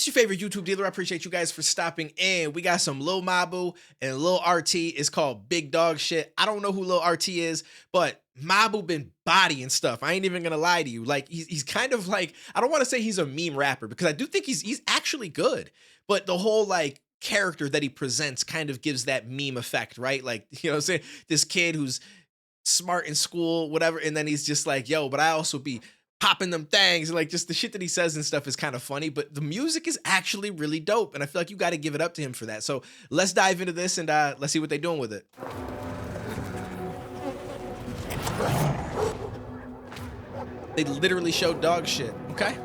It's your favorite YouTube dealer. I appreciate you guys for stopping in. We got some Lil Mabu and Lil RT. It's called Big Dog Shit. I don't know who Lil RT is, but Mabu been bodying stuff. I ain't even gonna lie to you. Like he's kind of like, I don't want to say he's a meme rapper because I do think he's actually good, but the whole like character that he presents kind of gives that meme effect, right? Like, you know what I'm saying? This kid who's smart in school, whatever, and then he's just like, yo, but I also be popping them things, and like just the shit that he says and stuff is kind of funny, but the music is actually really dope, and I feel like you got to give it up to him for that. So let's dive into this and let's see what they're doing with it. They literally showed dog shit. Okay.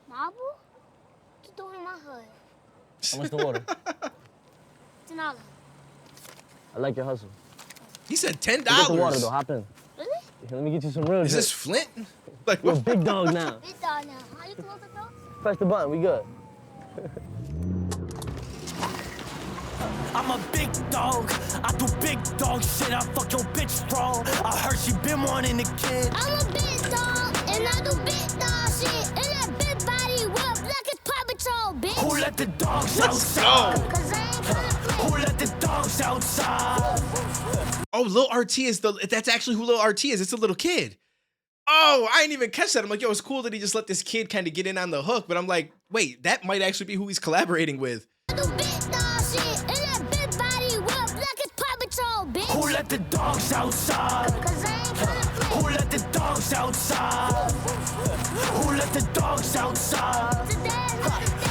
Mabu? What you doing in my hood? How much the water? $10. I like your hustle. He said $10. Get the water though, hop in. Really? Here, let me get you some real Is shit. this Flint? Like We're what? big dog now. Big dog now. How you close the door? Press the button, we good. I'm a big dog, I do big dog shit, I fuck your bitch raw. I heard she been wanting a kid. I'm a big dog, and I do big dog shit. And that big body whip like it's Paw Patrol, bitch. Who let the dogs Let's outside? go. Cause I ain't gonna Who let the dogs outside? Oh, Lil RT is that's actually who Lil RT is. It's a little kid. Oh, I didn't even catch that. I'm like, yo, it's cool that he just let this kid kind of get in on the hook, but I'm like, wait, that might actually be who he's collaborating with. I do big dog shit. And that big body whip like it's Paw Patrol, bitch. Who let the dogs outside? Cause I ain't gonna Who let the dogs outside? Who let the dogs outside?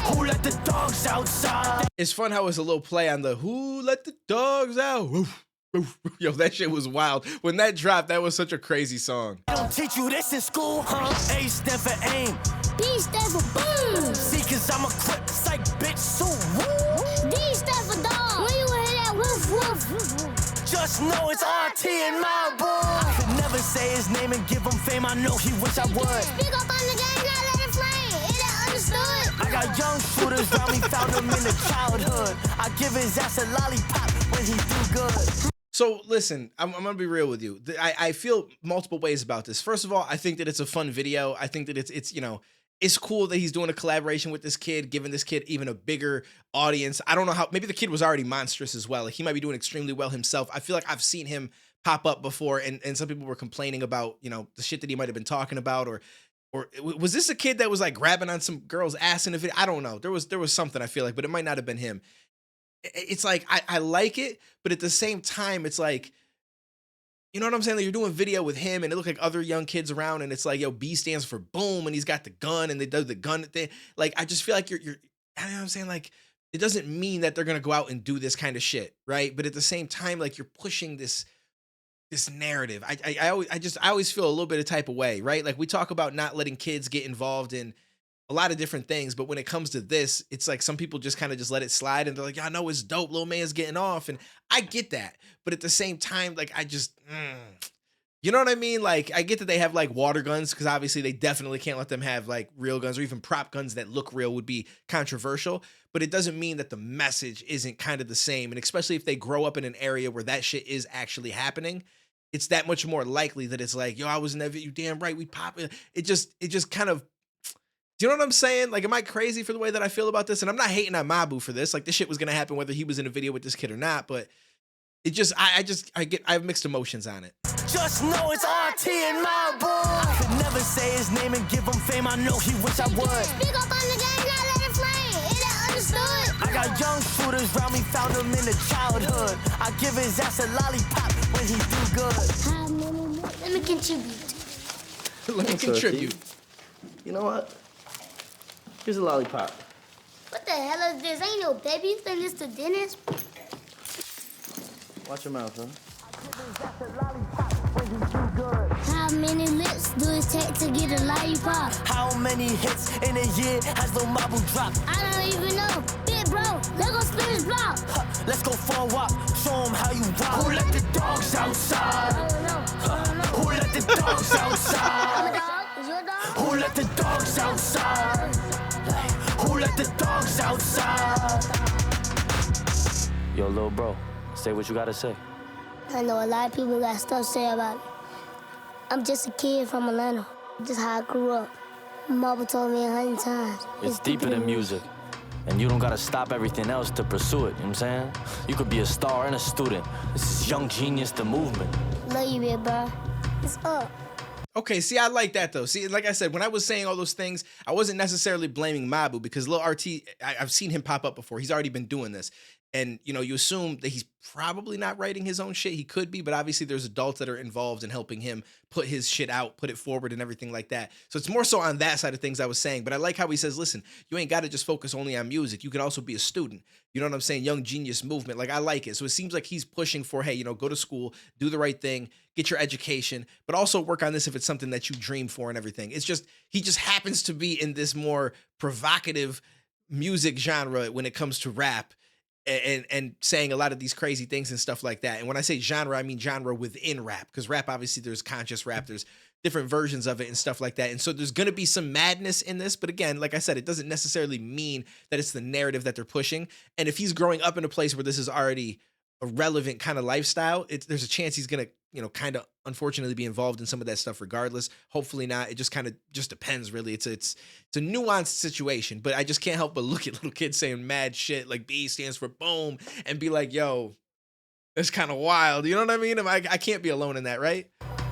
Who let the dogs outside? It's fun how it's a little play on the who let the dogs out. Woof, woof. Yo, that shit was wild. When that dropped, that was such a crazy song. They don't teach you this in school, huh? A stand for aim. B stand for boom. See, cause I'm a crip psych bitch, so woo. D stand for dog. When you hear that woof woof. Just know it's RT and Mabu. I could never say his name and give him fame. I know he wish I would. Speak up on the game, not let it flame. It ain't understood. I got young shooters round me, found him in the childhood. I give his ass a lollipop when he do good. So listen, I'm gonna be real with you. I feel multiple ways about this. First of all, I think that it's a fun video. I think that it's you know, it's cool that he's doing a collaboration with this kid, giving this kid even a bigger audience. I don't know how, maybe the kid was already monstrous as well. Like he might be doing extremely well himself. I feel like I've seen him pop up before, and some people were complaining about, you know, the shit that he might have been talking about, or was this a kid that was like grabbing on some girl's ass in a video? I don't know. There was something, I feel like, but it might not have been him. It's like, I like it, but at the same time, it's like, you know what I'm saying? Like you're doing a video with him and it look like other young kids around, and it's like, yo, B stands for boom, and he's got the gun, and they do the gun thing. Like, I just feel like you're, you know what I'm saying? Like, it doesn't mean that they're gonna go out and do this kind of shit, right? But at the same time, like you're pushing this narrative. I always feel a little bit of type of way, right? Like we talk about not letting kids get involved in a lot of different things, but when it comes to this, it's like some people just kind of just let it slide, and they're like, yeah, I know it's dope, little man's getting off, and I get that, but at the same time, like I just, you know what I mean? Like I get that they have like water guns, because obviously they definitely can't let them have like real guns, or even prop guns that look real would be controversial, but it doesn't mean that the message isn't kind of the same, and especially if they grow up in an area where that shit is actually happening, it's that much more likely that it's like, yo, I was never, you damn right, we pop it. It just kind of, do you know what I'm saying? Like, am I crazy for the way that I feel about this? And I'm not hating on Mabu for this. Like, this shit was gonna happen whether he was in a video with this kid or not. But it just, I have mixed emotions on it. Just know it's RT and Mabu. I could never say his name and give him fame. I know he wish I would. Speak up on the game, not let it flame. It ain't understood. I got young shooters round me, found him in the childhood. I give his ass a lollipop when he do good. Let me contribute. Let me contribute. You know what? Here's a lollipop. What the hell is this? Ain't no baby. You think this to Dennis? Watch your mouth, huh? How many lips do it take to get a lollipop? How many hits in a year has Lil Mabu dropped? I don't even know. Big bro, let's go spin this block. Let's go for a walk, show him how you rock. Who let the dogs outside? I don't know. Who let the dogs outside? I'm a dog. Is your dog? Who let the dogs outside? the dogs outside. Yo, little bro, say what you gotta say. I know a lot of people got stuff to say about me. I'm just a kid from Atlanta. Just how I grew up. Mama told me 100 times. It's deeper than music. And you don't gotta stop everything else to pursue it, you know what I'm saying? You could be a star and a student. This is Young Genius, the movement. Love you, big bro. It's up. Okay, see, I like that though. See, like I said, when I was saying all those things, I wasn't necessarily blaming Mabu because Lil RT, I've seen him pop up before. He's already been doing this. And, you know, you assume that he's probably not writing his own shit. He could be, but obviously there's adults that are involved in helping him put his shit out, put it forward and everything like that. So it's more so on that side of things I was saying. But I like how he says, listen, you ain't got to just focus only on music. You can also be a student. You know what I'm saying? Young Genius movement. Like, I like it. So it seems like he's pushing for, hey, you know, go to school, do the right thing, get your education, but also work on this if it's something that you dream for and everything. It's just, he just happens to be in this more provocative music genre when it comes to rap and saying a lot of these crazy things and stuff like that. And when I say genre, I mean genre within rap, because rap, obviously there's conscious rap, there's different versions of it and stuff like that. And so there's going to be some madness in this. But again, like I said, it doesn't necessarily mean that it's the narrative that they're pushing. And if he's growing up in a place where this is already a relevant kind of lifestyle, there's a chance he's going to, you know, kind of unfortunately be involved in some of that stuff regardless. Hopefully not. It just kind of just depends really. It's a nuanced situation, but I just can't help but look at little kids saying mad shit like B stands for boom and be like, yo, that's kind of wild. You know what I mean? I can't be alone in that, right?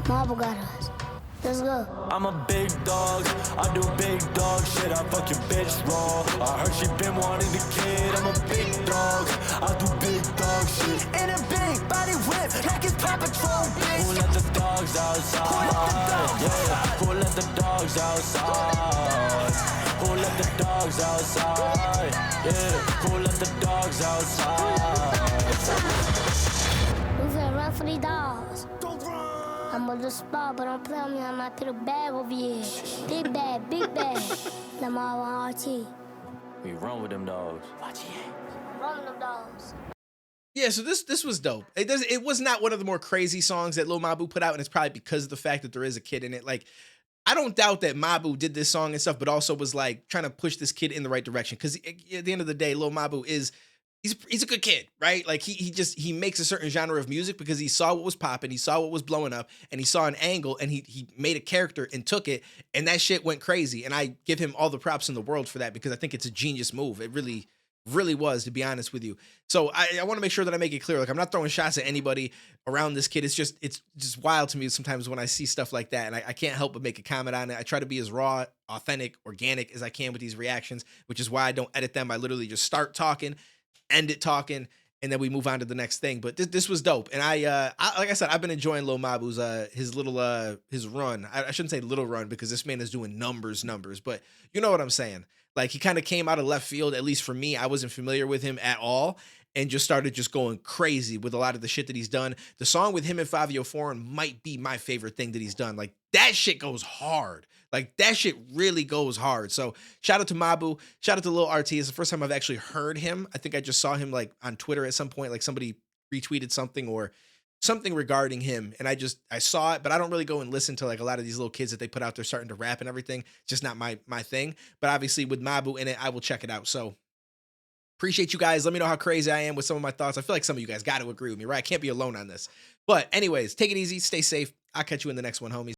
Marble got us. Let's go. I'm a big dog, I do big dog shit. I fuck your bitch raw. I heard she been wanting the kid. I'm a big dog, I do big dog shit. In a big body whip, like it's Paw Patrol, bitch. Who let the dogs outside? Who let the dogs outside? Who let the dogs outside? Yeah, who let the dogs outside? We finna run for these dogs. Don't run. I'm on the spot, but don't play on me. I might put a bag over here. Big bag, big bag. Lamar on RT. We run with them dogs. Run them dogs. Yeah, so this was dope. It was not one of the more crazy songs that Lil Mabu put out, and it's probably because of the fact that there is a kid in it. Like, I don't doubt that Mabu did this song and stuff, but also was like trying to push this kid in the right direction. Because at the end of the day, Lil Mabu is he's a good kid, right? Like he makes a certain genre of music because he saw what was popping, he saw what was blowing up, and he saw an angle, and he made a character and took it, and that shit went crazy. And I give him all the props in the world for that because I think it's a genius move. It really was, to be honest with you. So I want to make sure that I make it clear. Like, I'm not throwing shots at anybody around this kid. It's just wild to me sometimes when I see stuff like that, and I can't help but make a comment on it. I try to be as raw, authentic, organic as I can with these reactions, which is why I don't edit them. I literally just start talking, end it talking, and then we move on to the next thing. But this was dope, and I like I said, I've been enjoying Lil Mabu's his run. I shouldn't say little run because this man is doing numbers, but you know what I'm saying. Like, he kind of came out of left field, at least for me. I wasn't familiar with him at all, and just started just going crazy with a lot of the shit that he's done. The song with him and Fabio Foreign might be my favorite thing that he's done. Like, that shit goes hard. Like, that shit really goes hard. So shout out to Mabu. Shout out to Lil RT. It's the first time I've actually heard him. I think I just saw him like on Twitter at some point, like somebody retweeted something or something regarding him, and I saw it, but I don't really go and listen to like a lot of these little kids that they put out there starting to rap and everything. It's just not my thing. But obviously with Mabu in it, I will check it out. So appreciate you guys. Let me know how crazy I am with some of my thoughts. I feel like some of you guys got to agree with me, right? I can't be alone on this. But anyways, take it easy, stay safe. I'll catch you in the next one, homies.